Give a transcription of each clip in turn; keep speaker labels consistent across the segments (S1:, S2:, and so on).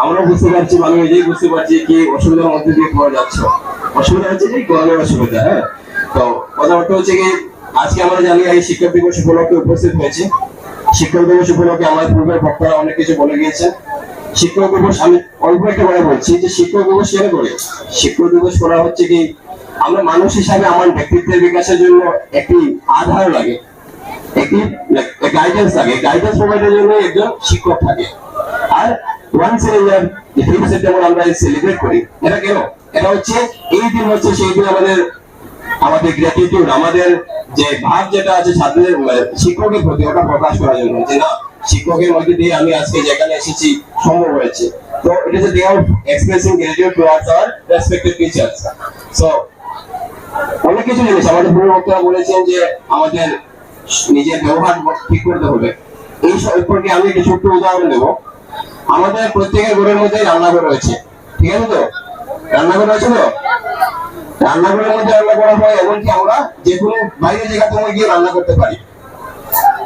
S1: আমরা বুঝতে পারছি, আমি নিজেই বুঝতে পারছি কি অসুবিধার মধ্যে দিয়ে পড়ে যাচ্ছ। অসুবিধা হচ্ছে কি করোনার অসুবিধা। হ্যাঁ, তো কথাটা হচ্ছে কি আজকে আমরা জানি এই শিক্ষক দিবস উপলক্ষে উপস্থিত হয়েছে। শিক্ষক দিবস উপলক্ষে আমাদের পূর্বের বক্তারা অনেক কিছু বলে গিয়েছেন। শিক্ষক দিবস আমি অল্প একটা করে বলছি যে শিক্ষক দিবস কেন করে। শিক্ষক দিবস করা হচ্ছে কি আমরা মানুষ হিসাবে আমার ব্যক্তিত্বের বিকাশের জন্য একটি আধার লাগে, একটি গাইডেন্স লাগে। গাইডেন্স প্রোভাইডের জন্য একজন শিক্ষক থাকে। আর ওয়ান্স ইন ইয়ার যে 5 সেপ্টেম্বর আমরা সেলিব্রেট করি, এটা কেন? এটা হচ্ছে এই দিন হচ্ছে সেই দিন আমাদের গ্র্যাটিটিউড, আমাদের যে ভাব যেটা আছে ছাত্রদের শিক্ষকের প্রতি, ওটা প্রকাশ করার জন্য যে না, শিক্ষকের মধ্যে দিয়ে আমি আজকে যেখানে এসেছি সম্ভব হয়েছে। তো it is a day of expressing gratitude towards hour respected teachers. So অনেক কিছু জিনিস আমাদের পূর্ব বক্তারা বলেছেন যে আমাদের নিজের ব্যবহার ঠিক করতে হবে। এই সম্পর্কে আমি একটা ছোট্ট উদাহরণ দেবো। আমাদের প্রত্যেকের ঘরের মধ্যে রান্নাঘর রয়েছে, ঠিক আছে তো? রান্নাঘর রয়েছে তো? রান্নাঘরের মধ্যে রান্না করা হয়, এমনকি আমরা যে কোনো বাইরে জায়গাতে গিয়ে রান্না করতে পারি।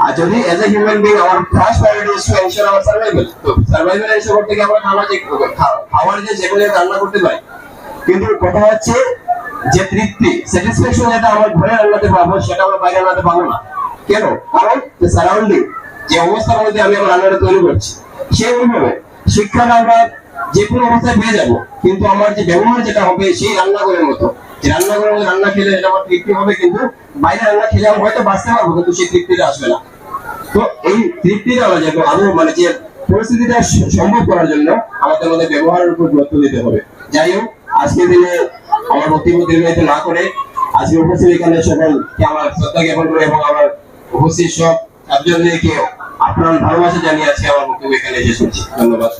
S1: আর যদি এজ এ হিউম্যান বিং আমার first priority is to ensure our survival, তো সার্ভাইভাল এনশিওর করতে গিয়ে আমরা খাবার যে কোনো রান্না করতে পারি। কিন্তু কথা হচ্ছে যে তৃপ্তি, স্যাটিসফ্যাকশন যেটা আমার ঘরে রান্নাতে পাবো সেটা আমরা বাইরে রান্নাতে পাবো না। কেন? কারণ সারাউন্ডিং যে অবস্থার মধ্যে আমি আমার রান্নাটা তৈরি করছি সেইভাবে শিক্ষাটা আমরা যে কোনো অবস্থায় পেয়ে যাবো, কিন্তু আমার যে ব্যবহার যেটা হবে সেই রান্নাঘরের মতো, যে রান্নাঘরের মধ্যে রান্না খেলে এটা আমার তৃপ্তি হবে, কিন্তু বাইরে রান্না খেলে আমি হয়তো বাঁচতে পারবো, কিন্তু সেই তৃপ্তিটা আসবে না। তো এই তৃপ্তিটা আরো যে পরিস্থিতিটা সম্ভব করার জন্য আমাদের মধ্যে ব্যবহারের উপর গুরুত্ব দিতে হবে। যাই হোক, আজকের দিনে আমার বক্তব্য দীর্ঘায়িত না করে আজকে উপস্থিত এখানে সকলকে আমার শ্রদ্ধা জ্ঞাপন করে এবং আমার উপস্থিত সব ছাত্রছাত্রীদেরকে আপনার ভালোবাসা জানিয়ে আজকে আমার বক্তব্য এখানে শেষ করছি। ধন্যবাদ।